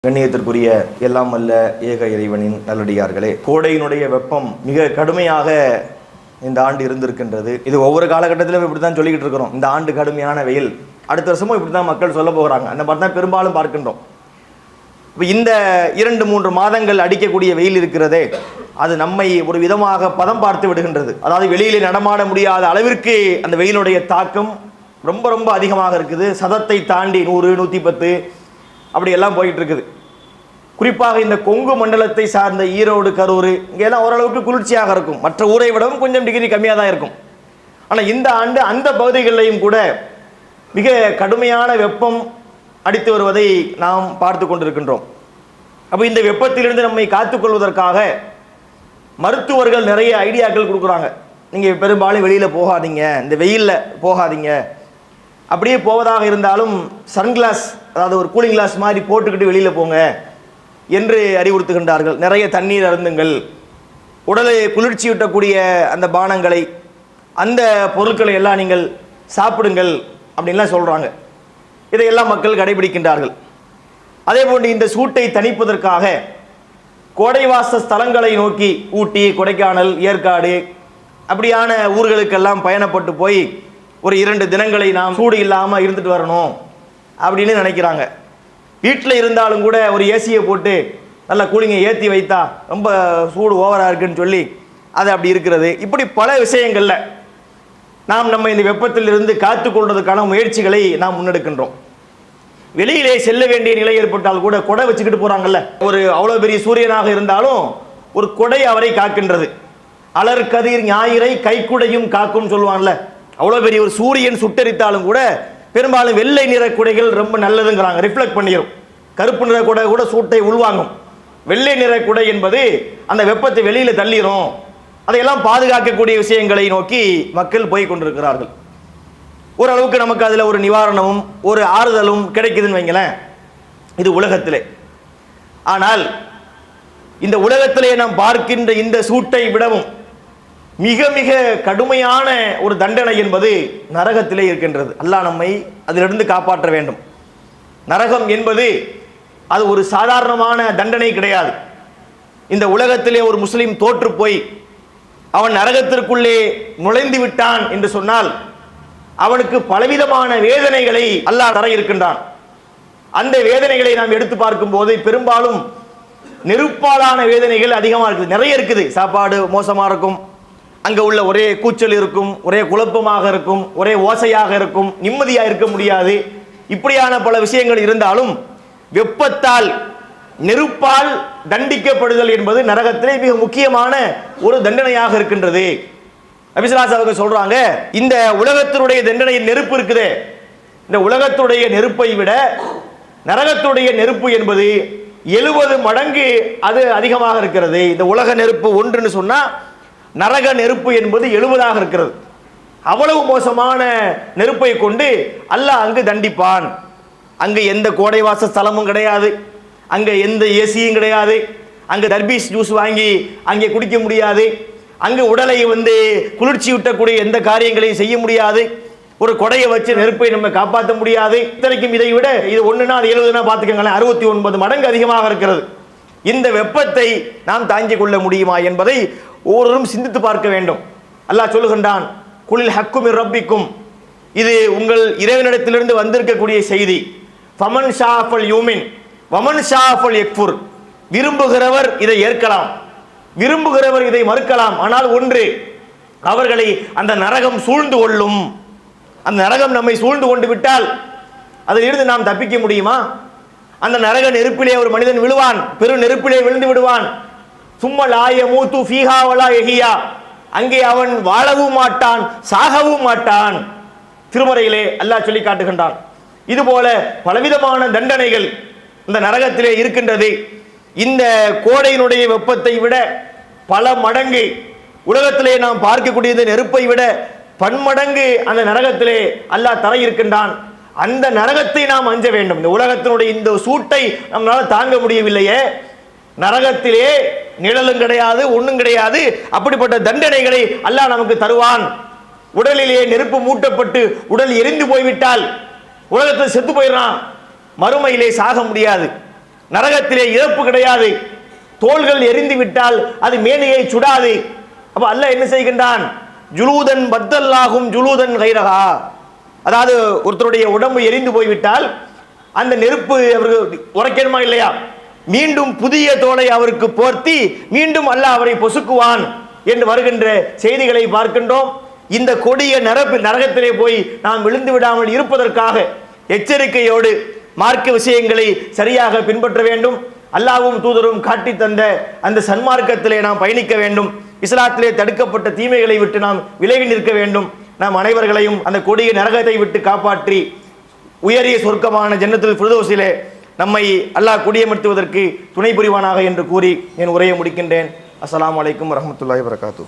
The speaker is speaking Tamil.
கண்ணியத்திற்குரிய எல்லாம் அல்ல ஏக இறைவனின் நல்லடியார்களே, கோடையினுடைய வெப்பம் மிக கடுமையாக இந்த ஆண்டு இருந்திருக்கின்றது. இது ஒவ்வொரு காலகட்டத்திலும் இப்படி தான் சொல்லிக்கிட்டு இருக்கிறோம். இந்த ஆண்டு கடுமையான வெயில், அடுத்த வருஷமும் இப்படி தான் மக்கள் சொல்ல போகிறாங்க. அந்த மாதிரி தான் பெரும்பாலும் பார்க்கின்றோம். இப்போ இந்த 2-3 மாதங்கள் அடிக்கக்கூடிய வெயில் இருக்கிறதே, அது நம்மை ஒரு விதமாக பதம் பார்த்து விடுகின்றது. அதாவது வெளியிலே நடமாட முடியாத அளவிற்கு அந்த வெயிலுடைய தாக்கம் ரொம்ப ரொம்ப அதிகமாக இருக்குது. சதத்தை தாண்டி 100, 110 அப்படி எல்லாம் போயிட்டு இருக்குது. குறிப்பாக இந்த கொங்கு மண்டலத்தை சார்ந்த ஈரோடு, கரூர் இங்கெல்லாம் ஓரளவுக்கு குளிர்ச்சியாக இருக்கும். மற்ற ஊரை விடவும் கொஞ்சம் டிகிரி கம்மியாக தான் இருக்கும். ஆனால் இந்த ஆண்டு அந்த பகுதிகளிலையும் கூட மிக கடுமையான வெப்பம் அடித்து வருவதை நாம் பார்த்து கொண்டிருக்கின்றோம். அப்போ இந்த வெப்பத்திலிருந்து நம்மை காத்துக்கொள்வதற்காக மருத்துவர்கள் நிறைய ஐடியாக்கள் கொடுக்குறாங்க. நீங்கள் பெரும்பாலும் வெளியில் போகாதீங்க, இந்த வெயிலில் போகாதீங்க, அப்படியே போவதாக இருந்தாலும் சன்கிளாஸ், அதாவது ஒரு கூலிங் கிளாஸ் மாதிரி போட்டுக்கிட்டு வெளியில் போங்க என்று அறிவுறுத்துகின்றார்கள். நிறைய தண்ணீர் அருந்துங்கள், உடலை குளிர்ச்சியூட்டக்கூடிய அந்த பானங்களை, அந்த பொருட்களை எல்லாம் நீங்கள் சாப்பிடுங்கள் அப்படின்லாம் சொல்கிறாங்க. இதையெல்லாம் மக்கள் கடைபிடிக்கின்றார்கள். அதே போன்று இந்த சூட்டை தணிப்பதற்காக கோடைவாச ஸ்தலங்களை நோக்கி ஊட்டி, கொடைக்கானல், ஏற்காடு அப்படியான ஊர்களுக்கெல்லாம் பயணப்பட்டு போய் ஒரு 2 தினங்களை நாம் சூடு இல்லாமல் இருந்துட்டு வரணும் அப்படின்னு நினைக்கிறாங்க. வீட்டில் இருந்தாலும் கூட ஒரு ஏசியை போட்டு நல்லா கூலிங்கை ஏற்றி வைத்தா ரொம்ப சூடு ஓவராக இருக்குன்னு சொல்லி அது அப்படி இருக்கிறது. இப்படி பல விஷயங்களில் நாம் நம்ம இந்த வெப்பத்திலிருந்து காத்துக்கொள்வதற்கான முயற்சிகளை நாம் முன்னெடுக்கின்றோம். வெளியிலே செல்ல வேண்டிய நிலை ஏற்பட்டால் கூட கொடை வச்சுக்கிட்டு போகிறாங்கல்ல. ஒரு அவ்வளோ பெரிய சூரியனாக இருந்தாலும் ஒரு கொடை அவரை காக்கின்றது. அலர்கதிர் ஞாயிறை கைக்குடையும் காக்கும் சொல்லுவாங்கல்ல. அவ்வளோ பெரிய ஒரு சூரியன் சுட்டரித்தாலும் கூட பெரும்பாலும் வெள்ளை நிற குடைகள் ரொம்ப நல்லதுங்கிறாங்க, ரிஃப்ளெக்ட் பண்ணிடும். கருப்பு நிற குடை கூட சூட்டை உள்வாங்கும். வெள்ளை நிற குடை என்பது அந்த வெப்பத்தை வெளியில் தள்ளிடும். அதையெல்லாம் பாதுகாக்கக்கூடிய விஷயங்களை நோக்கி மக்கள் போய் கொண்டிருக்கிறார்கள். ஓரளவுக்கு நமக்கு அதில் ஒரு நிவாரணமும் ஒரு ஆறுதலும் கிடைக்குதுன்னு வைங்களேன், இது உலகத்திலே. ஆனால் இந்த உலகத்திலே நாம் பார்க்கின்ற இந்த சூட்டை விடவும் மிக மிக கடுமையான ஒரு தண்டனை என்பது நரகத்திலே இருக்கின்றது. அல்லாஹ் நம்மை அதிலிருந்து காப்பாற்ற வேண்டும். நரகம் என்பது அது ஒரு சாதாரணமான தண்டனை கிடையாது. இந்த உலகத்திலே ஒரு முஸ்லிம் தோற்று போய் அவன் நரகத்திற்குள்ளே நுழைந்து விட்டான் என்று சொன்னால் அவனுக்கு பலவிதமான வேதனைகளை அல்லாஹ் தர இருக்கின்றான். அந்த வேதனைகளை நாம் எடுத்து பார்க்கும் போது பெரும்பாலும் நெருப்பாலான வேதனைகள் அதிகமாக இருக்குது. நிறைய இருக்குது. சாப்பாடு மோசமாக இருக்கும், அங்கே உள்ள ஒரே கூச்சல் இருக்கும், ஒரே குழப்பமாக இருக்கும், ஒரே ஓசையாக இருக்கும், நிம்மதியாக இருக்க முடியாது. இப்படியான பல விஷயங்கள் இருந்தாலும் வெப்பத்தால், நெருப்பால் தண்டிக்கப்படுதல் என்பது நரகத்திலே மிக முக்கியமான ஒரு தண்டனையாக இருக்கின்றது. நபிஸ்ஸலாஹு அலைஹி வஸல்லம் சொல்றாங்க, இந்த உலகத்தினுடைய தண்டனையின் நெருப்பு இருக்குதே, இந்த உலகத்துடைய நெருப்பை விட நரகத்துடைய நெருப்பு என்பது 70 மடங்கு அது அதிகமாக இருக்கிறது. இந்த உலக நெருப்பு ஒன்றுன்னு சொன்னா நரக நெருப்பு என்பது 70ஆக இருக்கிறது. அவ்வளவு மோசமான நெருப்பை கொண்டு அல்லாஹ் அங்கு தண்டிப்பான். அங்கு எந்த கோடைவாச ஸ்தலமும் கிடையாது, அங்கே எந்த ஏசியும் கிடையாது, அங்கே தர்பீஸ் ஜூஸ் வாங்கி அங்கே குடிக்க முடியாது, அங்கு உடலை குளிர்ச்சி ஊட்டக்கூடிய எந்த காரியங்களையும் செய்ய முடியாது, ஒரு கொடையை வச்சு நெருப்பை நம்ம காப்பாற்ற முடியாது. இத்தனைக்கும் இதை விட இது 1னா 70னா பார்த்துக்கங்களேன், 69 மடங்கு அதிகமாக இருக்கிறது. இந்த வெப்பத்தை நாம் தாங்கிக் கொள்ள முடியுமா என்பதை ஒவ்வொருவரும் சிந்தித்து பார்க்க வேண்டும். அல்லாஹ் சொல்லுகின்றான், குலில் ஹக்கு மிர் ரப்பிக்கும், இது உங்கள் இறைவனிடத்திலிருந்து வந்திருக்கக்கூடிய செய்தி. ஃபமன் ஷாஃபல் யூமின் வமன் ஷாஃபல் யக்ஃபுர், விரும்புகிறவர் இதை ஏற்கலாம், விரும்புகிறவர் இதை மறுக்கலாம். ஆனால் ஒன்று, அவர்களை அந்த நரகம் சூழ்ந்து கொள்ளும். அந்த நரகம் நம்மை சூழ்ந்து கொண்டு விட்டால் அதிலிருந்து நாம் தப்பிக்க முடியுமா? அந்த நரக நெருப்பிலே ஒரு மனிதன் விழுவான், பெரு நெருப்பிலே விழுந்து விடுவான். சும்ம லா யமூது ஃபீஹா வலா யஹியா, அங்கே அவன் வாழவும் மாட்டான், சாகவும் மாட்டான். திருமறையிலே அல்லாஹ் சொல்லி காட்டுகின்றான். இதுபோல பலவிதமான தண்டனைகள் இந்த நரகத்திலே இருக்கின்றது. இந்த கோடையினுடைய வெப்பத்தை விட பல மடங்கு உலகத்திலே நாம் பார்க்கக்கூடிய இந்த நெருப்பை விட பன்மடங்கு அந்த நரகத்திலே அல்லாஹ் தர இருக்கின்றான். அந்த நரகத்தை நாம் அஞ்ச வேண்டும். இந்த உலகத்தினுடைய இந்த சூட்டை நம்மளால தாங்க முடியவில்லையே, நரகத்திலே நிழலும் கிடையாது, ஒன்றும் கிடையாது. அப்படிப்பட்ட தண்டனைகளை அல்லாஹ் நமக்கு தருவான். உடலிலே நெருப்பு மூட்டப்பட்டு உடல் எரிந்து போய்விட்டால் உலகத்தில் செத்து போயிடறான், மறுமையிலே சாக முடியாது. நரகத்திலே இறப்பு கிடையாது, தோள்கள் எரிந்து விட்டால் அது மேனியை சுடாது. அப்ப அல்லாஹ் என்ன செய்கின்றான்? ஜுலூதன் பத்தல்லாகும் ஜுலூதன் கைரகா, அதாவது ஒருத்தருடைய உடம்பு எரிந்து போய்விட்டால் அந்த நெருப்பு அவருக்கு உரைக்கணுமா இல்லையா, மீண்டும் புதிய தோலை அவருக்கு போர்த்தி மீண்டும் அல்லாஹ் அவரை பொசுக்குவான் என்று வருகின்ற செய்திகளை பார்க்கின்றோம். இந்த கொடிய நரகத்திலே போய் நாம் விழுந்து விடாமல் இருப்பதற்காக எச்சரிக்கையோடு மார்க்க விஷயங்களை சரியாக பின்பற்ற வேண்டும். அல்லாஹ்வும் தூதரும் காட்டி தந்த அந்த சன்மார்க்கத்திலே நாம் பயணிக்க வேண்டும். இஸ்லாத்திலே தடுக்கப்பட்ட தீமைகளை விட்டு நாம் விலகி நிற்க வேண்டும். நாம் அனைவர்களையும் அந்த கொடிய நரகத்தை விட்டு காப்பாற்றி உயரிய சொர்க்கமான ஜன்னத்துல் ஃபிர்தௌஸிலே நம்மை அல்லாஹ் குடியமர்த்துவதற்கு துணை புரிவானாக என்று கூறி என் உரையை முடிக்கின்றேன். அஸ்ஸலாமு அலைக்கும் வரஹ்மத்துல்லாஹி வபரகாத்துஹு.